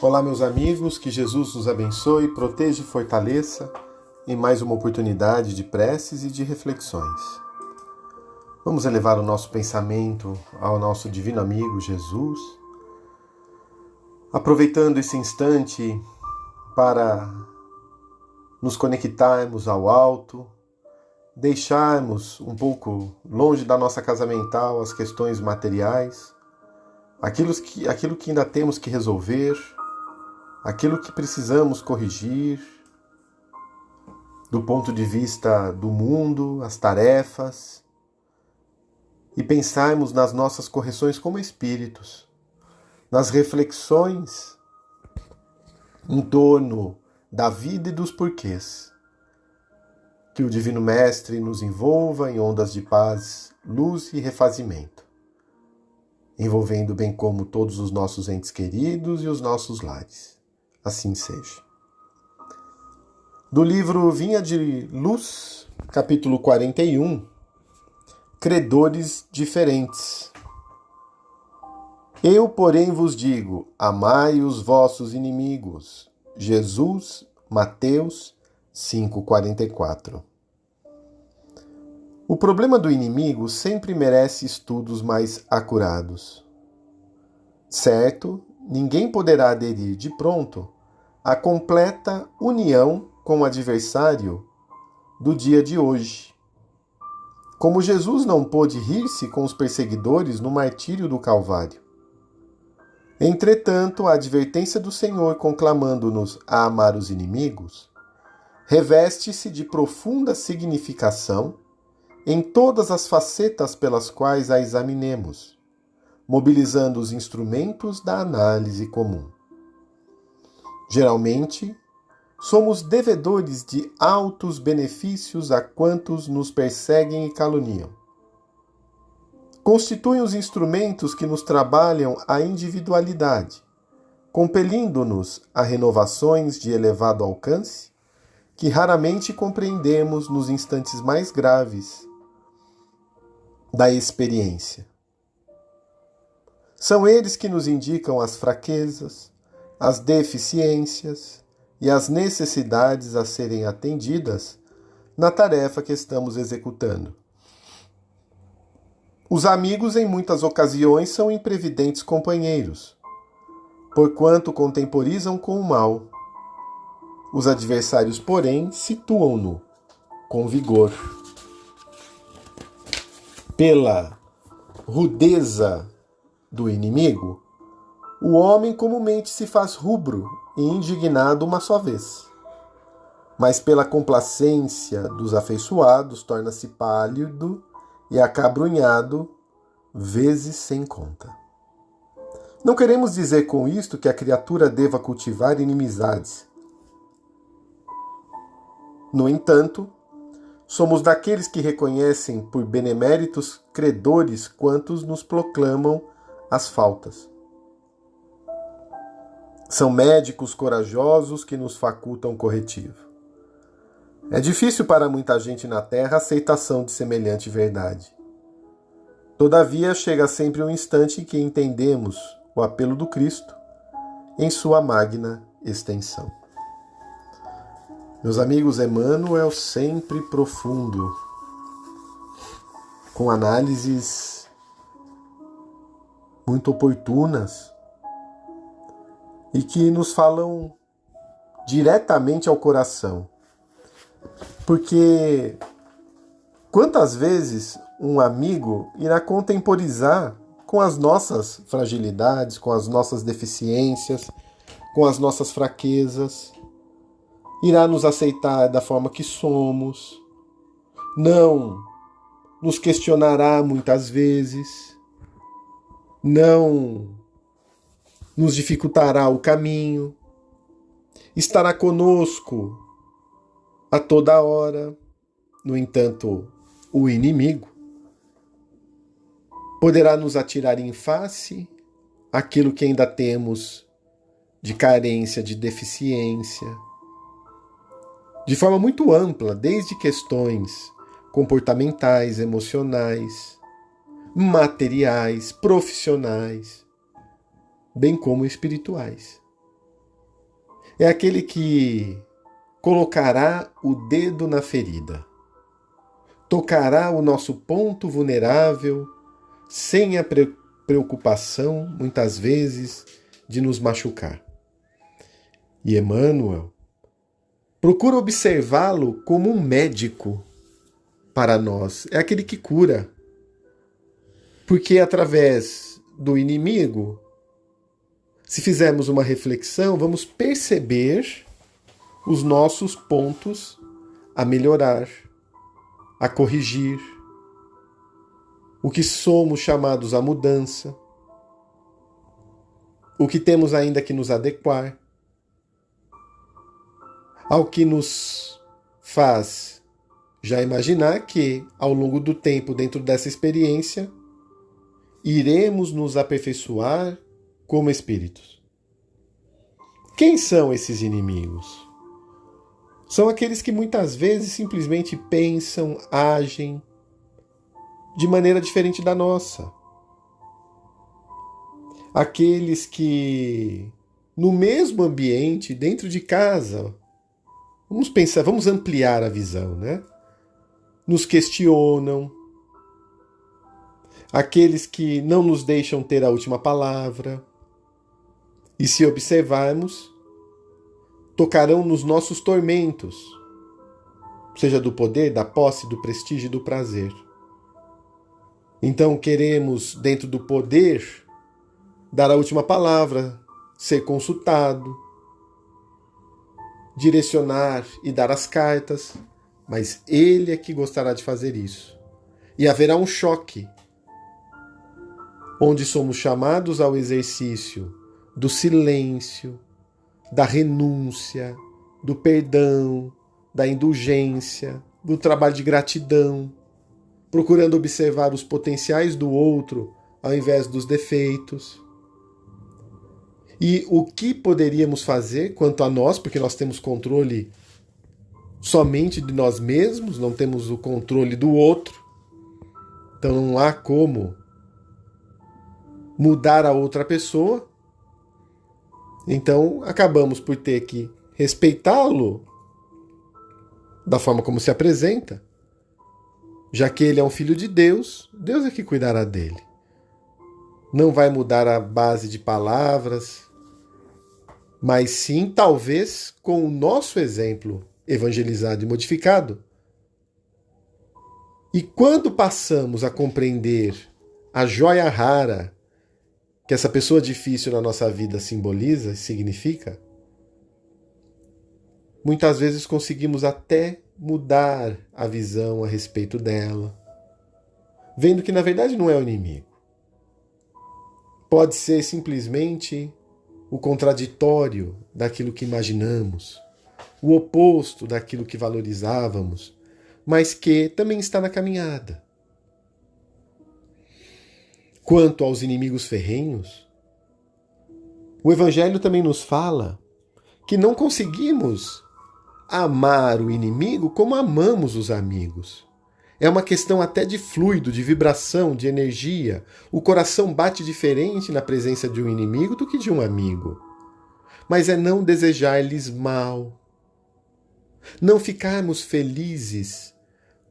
Olá, meus amigos, que Jesus nos abençoe, proteja e fortaleça em mais uma oportunidade de preces e de reflexões. Vamos elevar o nosso pensamento ao nosso divino amigo Jesus, aproveitando esse instante para nos conectarmos ao alto, deixarmos um pouco longe da nossa casa mental as questões materiais, aquilo que ainda temos que resolver, aquilo que precisamos corrigir do ponto de vista do mundo, as tarefas, e pensarmos nas nossas correções como espíritos, nas reflexões em torno da vida e dos porquês. Que o Divino Mestre nos envolva em ondas de paz, luz e refazimento, envolvendo bem como todos os nossos entes queridos e os nossos lares. Assim seja. Do livro Vinha de Luz, capítulo 41, Credores Diferentes. Eu, porém, vos digo, amai os vossos inimigos. Jesus, Mateus 5,44. O problema do inimigo sempre merece estudos mais acurados. Certo, ninguém poderá aderir de pronto à completa união com o adversário do dia de hoje. Como Jesus não pôde rir-se com os perseguidores no martírio do Calvário. Entretanto, a advertência do Senhor conclamando-nos a amar os inimigos reveste-se de profunda significação em todas as facetas pelas quais a examinemos, mobilizando os instrumentos da análise comum. Geralmente, somos devedores de altos benefícios a quantos nos perseguem e caluniam. Constituem os instrumentos que nos trabalham a individualidade, compelindo-nos a renovações de elevado alcance que raramente compreendemos nos instantes mais graves da experiência. São eles que nos indicam as fraquezas, as deficiências e as necessidades a serem atendidas na tarefa que estamos executando. Os amigos, em muitas ocasiões, são imprevidentes companheiros, porquanto contemporizam com o mal. Os adversários, porém, situam-no com vigor. Pela rudeza do inimigo, o homem comumente se faz rubro e indignado uma só vez, mas pela complacência dos afeiçoados torna-se pálido e acabrunhado vezes sem conta. Não queremos dizer com isto que a criatura deva cultivar inimizades. No entanto, somos daqueles que reconhecem por beneméritos credores quantos nos proclamam as faltas. São médicos corajosos que nos facultam corretivo. É difícil para muita gente na Terra a aceitação de semelhante verdade. Todavia, chega sempre um instante em que entendemos o apelo do Cristo em sua magna extensão. Meus amigos, Emmanuel sempre profundo, com análises muito oportunas e que nos falam diretamente ao coração. Porque quantas vezes um amigo irá contemporizar com as nossas fragilidades, com as nossas deficiências, com as nossas fraquezas, irá nos aceitar da forma que somos, não nos questionará muitas vezes, não nos dificultará o caminho, estará conosco a toda hora. No entanto, o inimigo poderá nos atirar em face aquilo que ainda temos de carência, de deficiência, de forma muito ampla, desde questões comportamentais, emocionais, materiais, profissionais, bem como espirituais. É aquele que colocará o dedo na ferida, tocará o nosso ponto vulnerável, sem a preocupação, muitas vezes, de nos machucar. E Emmanuel procura observá-lo como um médico para nós. É aquele que cura. Porque através do inimigo, se fizermos uma reflexão, vamos perceber os nossos pontos a melhorar, a corrigir, o que somos chamados à mudança, o que temos ainda que nos adequar, ao que nos faz já imaginar que, ao longo do tempo, dentro dessa experiência, iremos nos aperfeiçoar como espíritos. Quem são esses inimigos? São aqueles que muitas vezes simplesmente pensam, agem de maneira diferente da nossa. Aqueles que, no mesmo ambiente, dentro de casa, vamos pensar, vamos ampliar a visão, né? Nos questionam, aqueles que não nos deixam ter a última palavra, e se observarmos, tocarão nos nossos tormentos, seja do poder, da posse, do prestígio e do prazer. Então queremos, dentro do poder, dar a última palavra, ser consultado, direcionar e dar as cartas, mas ele é que gostará de fazer isso. E haverá um choque, onde somos chamados ao exercício do silêncio, da renúncia, do perdão, da indulgência, do trabalho de gratidão, procurando observar os potenciais do outro ao invés dos defeitos. E o que poderíamos fazer quanto a nós, porque nós temos controle somente de nós mesmos, não temos o controle do outro, então não há como mudar a outra pessoa. Então acabamos por ter que respeitá-lo da forma como se apresenta, já que ele é um filho de Deus, Deus é que cuidará dele. Não vai mudar a base de palavras, mas sim, talvez, com o nosso exemplo evangelizado e modificado. E quando passamos a compreender a joia rara que essa pessoa difícil na nossa vida simboliza e significa, muitas vezes conseguimos até mudar a visão a respeito dela, vendo que na verdade não é o inimigo. Pode ser simplesmente o contraditório daquilo que imaginamos, o oposto daquilo que valorizávamos, mas que também está na caminhada. Quanto aos inimigos ferrenhos, o Evangelho também nos fala que não conseguimos amar o inimigo como amamos os amigos. É uma questão até de fluido, de vibração, de energia. O coração bate diferente na presença de um inimigo do que de um amigo. Mas é não desejar-lhes mal. Não ficarmos felizes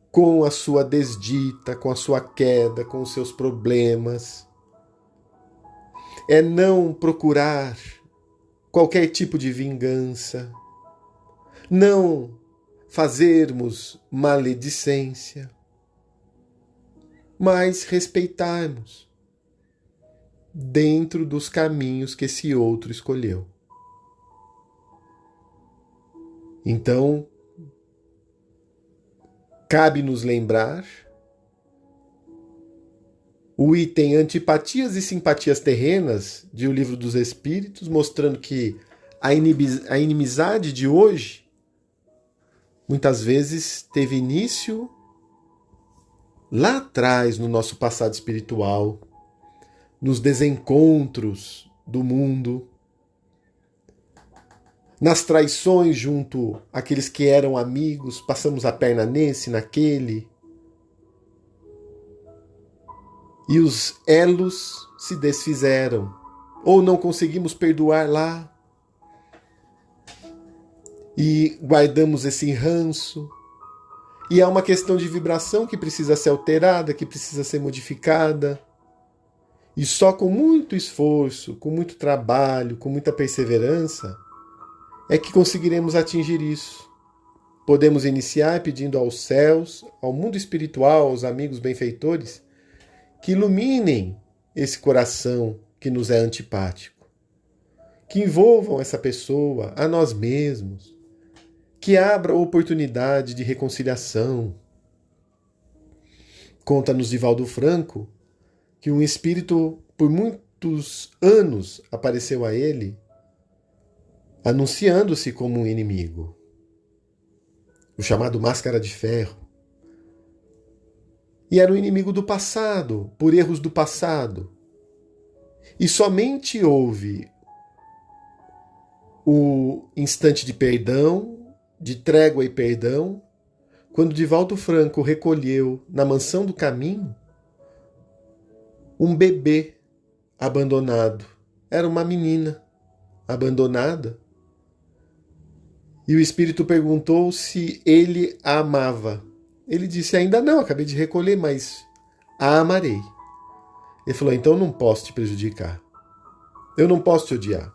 com a sua desdita, com a sua queda, com os seus problemas. É não procurar qualquer tipo de vingança. Não fazermos maledicência, mas respeitarmos dentro dos caminhos que esse outro escolheu. Então, cabe-nos lembrar o item Antipatias e Simpatias Terrenas de O Livro dos Espíritos, mostrando que a inimizade de hoje muitas vezes teve início lá atrás no nosso passado espiritual, nos desencontros do mundo, nas traições junto àqueles que eram amigos, passamos a perna nesse, naquele, e os elos se desfizeram, ou não conseguimos perdoar lá. e guardamos esse ranço. E é uma questão de vibração que precisa ser alterada, que precisa ser modificada. E só com muito esforço, com muito trabalho, com muita perseverança, é que conseguiremos atingir isso. Podemos iniciar pedindo aos céus, ao mundo espiritual, aos amigos benfeitores, que iluminem esse coração que nos é antipático, que envolvam essa pessoa, a nós mesmos, que abra oportunidade de reconciliação. Conta-nos Divaldo Franco que um espírito por muitos anos apareceu a ele, anunciando-se como um inimigo, o chamado Máscara de Ferro. E era um inimigo do passado, por erros do passado. E somente houve o instante de perdão, de trégua e perdão, quando Divaldo Franco recolheu na mansão do caminho um bebê abandonado. Era uma menina abandonada. E o espírito perguntou se ele a amava. Ele disse: ainda não, acabei de recolher, mas a amarei. Ele falou: então eu não posso te prejudicar. Eu não posso te odiar.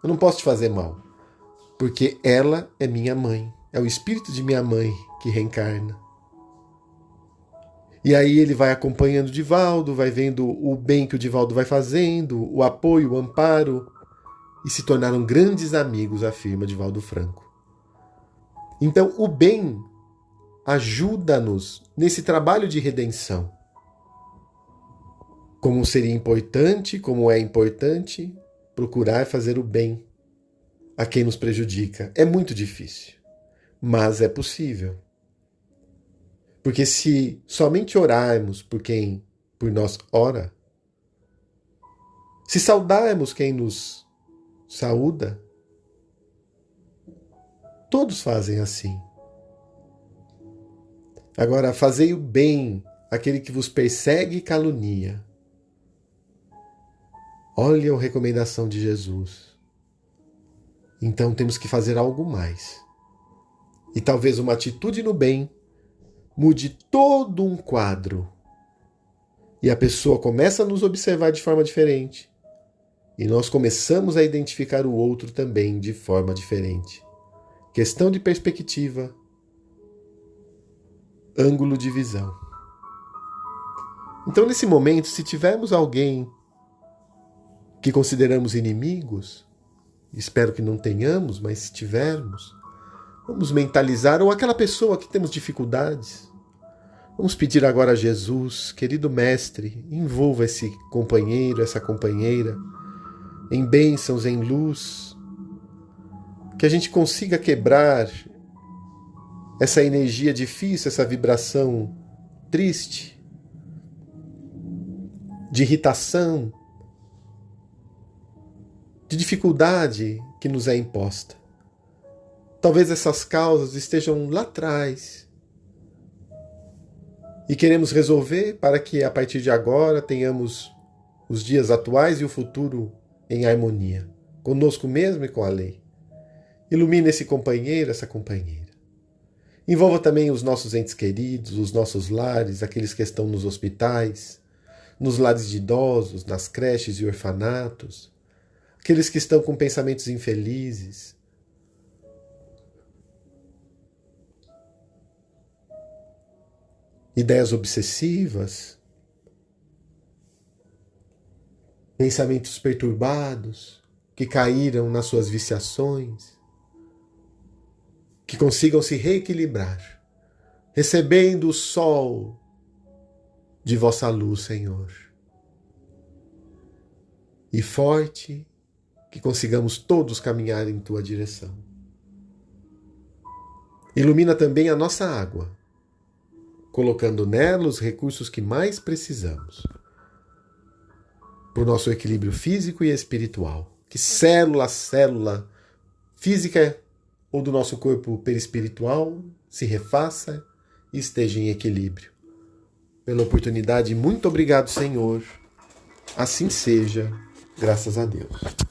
Eu não posso te fazer mal. Porque ela é minha mãe. É o espírito de minha mãe que reencarna. E aí ele vai acompanhando o Divaldo, vai vendo o bem que o Divaldo vai fazendo, o apoio, o amparo, e se tornaram grandes amigos, afirma Divaldo Franco. Então o bem ajuda-nos nesse trabalho de redenção. Como seria importante, como é importante, procurar fazer o bem a quem nos prejudica. É muito difícil, mas é possível. Porque se somente orarmos por quem por nós ora, se saudarmos quem nos saúda, todos fazem assim. Agora, fazei o bem àquele que vos persegue e calunia. Olha a recomendação de Jesus. Então temos que fazer algo mais. E talvez uma atitude no bem mude todo um quadro. E a pessoa começa a nos observar de forma diferente. E nós começamos a identificar o outro também de forma diferente. Questão de perspectiva, ângulo de visão. Então, nesse momento, se tivermos alguém que consideramos inimigos, espero que não tenhamos, mas se tivermos, vamos mentalizar, ou aquela pessoa que temos dificuldades. Vamos pedir agora a Jesus, querido Mestre, envolva esse companheiro, essa companheira, em bênçãos, em luz, que a gente consiga quebrar essa energia difícil, essa vibração triste, de irritação, de dificuldade que nos é imposta. Talvez essas causas estejam lá atrás e queremos resolver para que a partir de agora tenhamos os dias atuais e o futuro em harmonia, conosco mesmo e com a lei. Ilumine esse companheiro, essa companheira. Envolva também os nossos entes queridos, os nossos lares, aqueles que estão nos hospitais, nos lares de idosos, nas creches e orfanatos, aqueles que estão com pensamentos infelizes. Ideias obsessivas, pensamentos perturbados, que caíram nas suas viciações, que consigam se reequilibrar, recebendo o sol de vossa luz, Senhor. E forte, que consigamos todos caminhar em tua direção. Ilumina também a nossa água, colocando nela os recursos que mais precisamos para o nosso equilíbrio físico e espiritual. Que célula a célula física ou do nosso corpo perispiritual se refaça e esteja em equilíbrio. Pela oportunidade, muito obrigado, Senhor. Assim seja, graças a Deus.